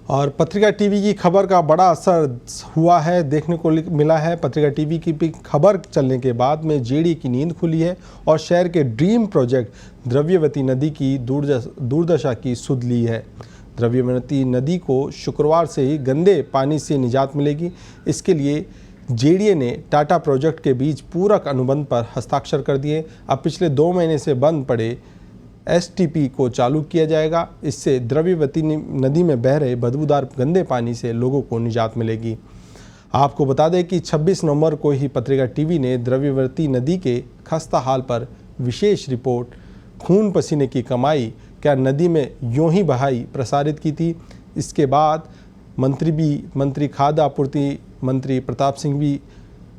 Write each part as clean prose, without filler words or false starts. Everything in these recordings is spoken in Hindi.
और पत्रिका टीवी की खबर का बड़ा असर हुआ है, देखने को मिला है। पत्रिका टीवी की भी खबर चलने के बाद में जेडी की नींद खुली है और शहर के ड्रीम प्रोजेक्ट द्रव्यवती नदी की दुर्दशा की सुध ली है। द्रव्यवती नदी को शुक्रवार से ही गंदे पानी से निजात मिलेगी। इसके लिए जेडीए ने टाटा प्रोजेक्ट के बीच पूरक अनुबंध पर हस्ताक्षर कर दिए। अब पिछले 2 महीने से बंद पड़े एसटीपी को चालू किया जाएगा। इससे द्रव्यवती नदी में बह रहे बदबूदार गंदे पानी से लोगों को निजात मिलेगी। आपको बता दें कि 26 नवंबर को ही पत्रिका टीवी ने द्रव्यवती नदी के खस्ता हाल पर विशेष रिपोर्ट खून पसीने की कमाई क्या नदी में यूं ही बहाई प्रसारित की थी। इसके बाद मंत्री खाद्य आपूर्ति मंत्री प्रताप सिंह भी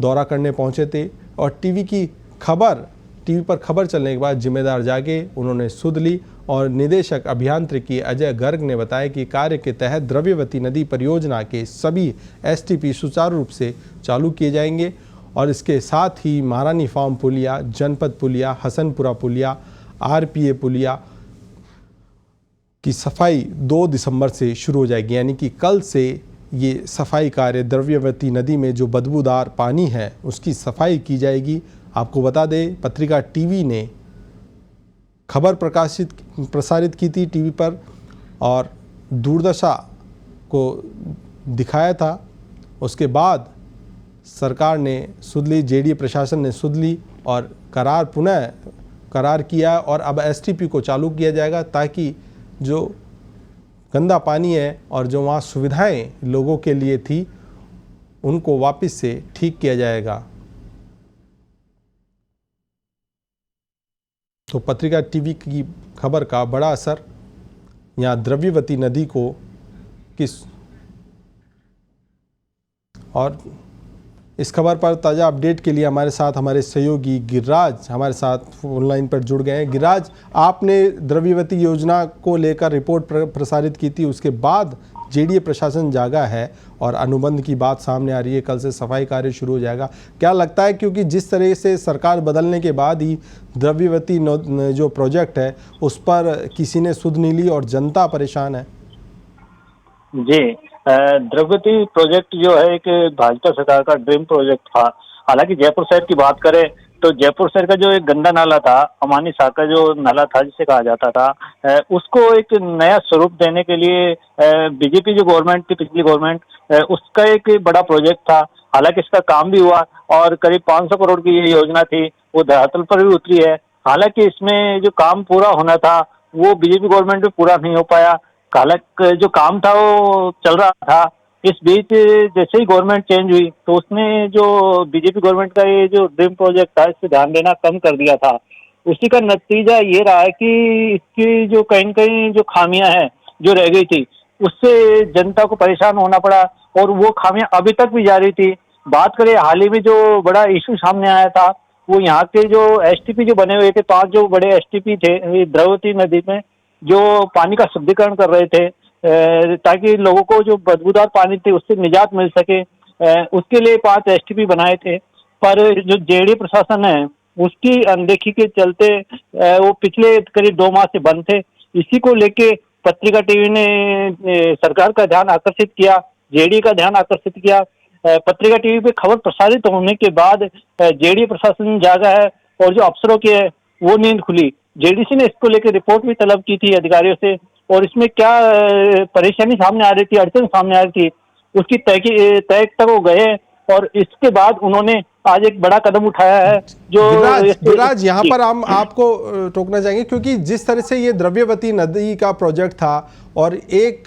दौरा करने पहुंचे थे और टीवी पर खबर चलने के बाद जिम्मेदार जागे, उन्होंने सुध ली। और निदेशक अभियांत्रिकी अजय गर्ग ने बताया कि कार्य के तहत द्रव्यवती नदी परियोजना के सभी एसटीपी सुचारू रूप से चालू किए जाएंगे और इसके साथ ही महारानी फार्म पुलिया, जनपद पुलिया, हसनपुरा पुलिया, आरपीए पुलिया की सफाई 2 दिसंबर से शुरू हो जाएगी। यानी कि कल से ये सफाई कार्य द्रव्यवती नदी में जो बदबूदार पानी है उसकी सफाई की जाएगी। आपको बता दें, पत्रिका टीवी ने खबर प्रसारित की थी टीवी पर और दुर्दशा को दिखाया था। उसके बाद सरकार ने सुध ली, जेडीए प्रशासन ने सुध ली और करार किया और अब एसटीपी को चालू किया जाएगा ताकि जो गंदा पानी है और जो वहाँ सुविधाएं लोगों के लिए थी उनको वापस से ठीक किया जाएगा। तो पत्रिका टीवी की खबर का बड़ा असर यहाँ द्रव्यवती नदी को और इस खबर पर ताज़ा अपडेट के लिए हमारे साथ हमारे सहयोगी गिरिराज हमारे साथ ऑनलाइन पर जुड़ गए हैं। गिरिराज, आपने द्रव्यवती योजना को लेकर रिपोर्ट प्रसारित की थी, उसके बाद जेडीए प्रशासन जागा है और अनुबंध की बात सामने आ रही है, कल से सफाई कार्य शुरू हो जाएगा। क्या लगता है, क्योंकि जिस तरह से सरकार बदलने के बाद ही द्रव्यवती जो प्रोजेक्ट है उस पर किसी ने सुध नहीं ली और जनता परेशान है। जी, द्रव्यवती प्रोजेक्ट जो है एक भाजपा सरकार का ड्रीम प्रोजेक्ट था। हालांकि जयपुर शहर की बात करें तो जयपुर शहर का जो एक गंदा नाला था, अमानी शाह का जो नाला था जिसे कहा जाता था, उसको एक नया स्वरूप देने के लिए बीजेपी जो गवर्नमेंट थी, पिछली गवर्नमेंट, उसका एक बड़ा प्रोजेक्ट था। हालांकि इसका काम भी हुआ और करीब 500 करोड़ की ये योजना थी, वो धरातल पर भी उतरी है। हालांकि इसमें जो काम पूरा होना था वो बीजेपी गवर्नमेंट में पूरा नहीं हो पाया। हालांकि जो काम था वो चल रहा था। इस बीच जैसे ही गवर्नमेंट चेंज हुई तो उसने जो बीजेपी गवर्नमेंट का ये जो ड्रीम प्रोजेक्ट था इस पे ध्यान देना कम कर दिया था। उसी का नतीजा ये रहा है कि इसकी जो कहीं कहीं जो खामियां हैं जो रह गई थी उससे जनता को परेशान होना पड़ा और वो खामियां अभी तक भी जारी थी। बात करें हाल ही में जो बड़ा इशू सामने आया था वो यहाँ के जो एसटीपी जो बने हुए थे, 5 जो बड़े एसटीपी थे द्रव्यवती नदी में जो पानी का शुद्धिकरण कर रहे थे ताकि लोगों को जो बदबूदार पानी थी उससे निजात मिल सके, उसके लिए 5 एसटीपी बनाए थे। पर जो जेडीए प्रशासन है उसकी अनदेखी के चलते वो पिछले करीब 2 माह से बंद थे। इसी को लेके पत्रिका टीवी ने सरकार का ध्यान आकर्षित किया, जेडीए का ध्यान आकर्षित किया। पत्रिका टीवी पे खबर प्रसारित होने के बाद जेडीए प्रशासन जागा है और जो अफसरों की है वो नींद खुली। जेडीसी ने इसको लेकर रिपोर्ट भी तलब की थी अधिकारियों से और इसमें क्या परेशानी सामने आ रही थी, अड़चन सामने आ रही थी, उसकी तय तक वो गए और इसके बाद उन्होंने आज एक बड़ा कदम उठाया है। जो गिरिराज यहाँ पर हम आपको टोकना चाहेंगे क्योंकि जिस तरह से ये द्रव्यवती नदी का प्रोजेक्ट था और एक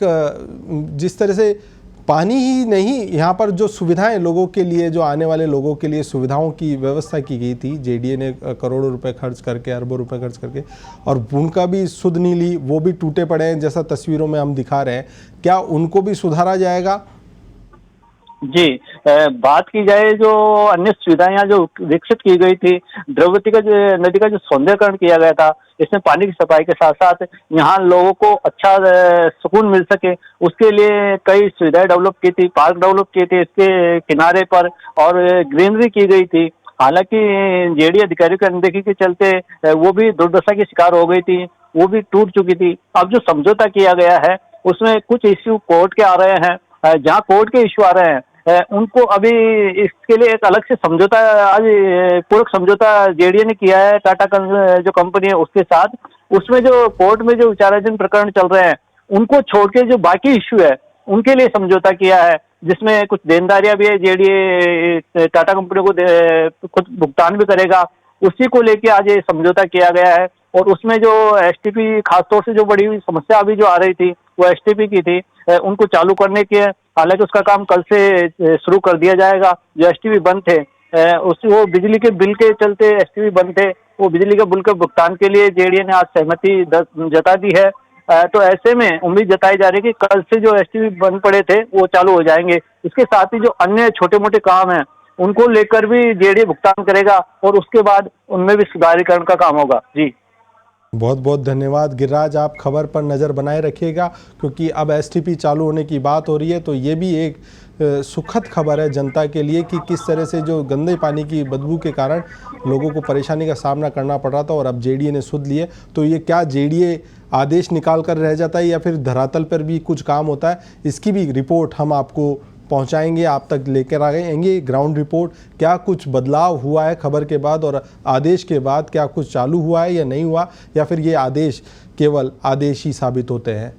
जिस तरह से पानी ही नहीं, यहाँ पर जो सुविधाएं लोगों के लिए, जो आने वाले लोगों के लिए सुविधाओं की व्यवस्था की गई थी, जेडीए ने करोड़ों रुपए खर्च करके, अरबों रुपए खर्च करके, और उनका भी सुध नहीं ली, वो भी टूटे पड़े हैं जैसा तस्वीरों में हम दिखा रहे हैं। क्या उनको भी सुधारा जाएगा? जी, बात की जाए जो अन्य सुविधाएं जो विकसित की गई थी, द्रव्यवती का जो नदी का जो सौंदर्यकरण किया गया था, इसमें पानी की सफाई के साथ साथ यहाँ लोगों को अच्छा सुकून मिल सके उसके लिए कई सुविधाएं डेवलप की थी, पार्क डेवलप किए थे इसके किनारे पर और ग्रीनरी की गई थी। हालांकि जेडीए अधिकारियों की अनदेखी के चलते वो भी दुर्दशा की शिकार हो गई थी, वो भी टूट चुकी थी। अब जो समझौता किया गया है उसमें कुछ इश्यू कोर्ट के आ रहे हैं। जहाँ कोर्ट के इश्यू आ रहे हैं उनको अभी इसके लिए एक अलग से समझौता, आज पूरक समझौता जेडीए ने किया है टाटा जो कंपनी है उसके साथ। उसमें जो कोर्ट में जो विचाराधीन प्रकरण चल रहे हैं उनको छोड़ के जो बाकी इश्यू है उनके लिए समझौता किया है, जिसमें कुछ देनदारियां भी है, जेडीए टाटा कंपनी को खुद भुगतान भी करेगा। उसी को लेके आज ये समझौता किया गया है। और उसमें जो एसटीपी, खासतौर से जो बड़ी हुई समस्या अभी जो आ रही थी वो एसटीपी की थी, उनको चालू करने के, हालांकि उसका काम कल से शुरू कर दिया जाएगा। जो एसटीपी बंद थे वो बिजली के बिल के चलते एसटीपी बंद थे, वो बिजली के बिल के भुगतान के लिए जेडीए ने आज सहमति जता दी है। तो ऐसे में उम्मीद जताई जा रही है कि कल से जो एसटीपी बंद पड़े थे वो चालू हो जाएंगे। इसके साथ ही जो अन्य छोटे मोटे काम हैं उनको लेकर भी जेडीए भुगतान करेगा और उसके बाद उनमें भी सुधारीकरण का काम होगा। जी, बहुत बहुत धन्यवाद गिरिराज। आप खबर पर नज़र बनाए रखिएगा, क्योंकि अब एसटीपी चालू होने की बात हो रही है, तो ये भी एक सुखद खबर है जनता के लिए कि किस तरह से जो गंदे पानी की बदबू के कारण लोगों को परेशानी का सामना करना पड़ रहा था और अब जेडीए ने सुध लिए। तो ये क्या जेडीए आदेश निकाल कर रह जाता है या फिर धरातल पर भी कुछ काम होता है, इसकी भी रिपोर्ट हम आपको पहुंचाएंगे, आप तक लेकर आएंगे ग्राउंड रिपोर्ट। क्या कुछ बदलाव हुआ है खबर के बाद और आदेश के बाद, क्या कुछ चालू हुआ है या नहीं हुआ, या फिर ये आदेश केवल आदेश ही साबित होते हैं।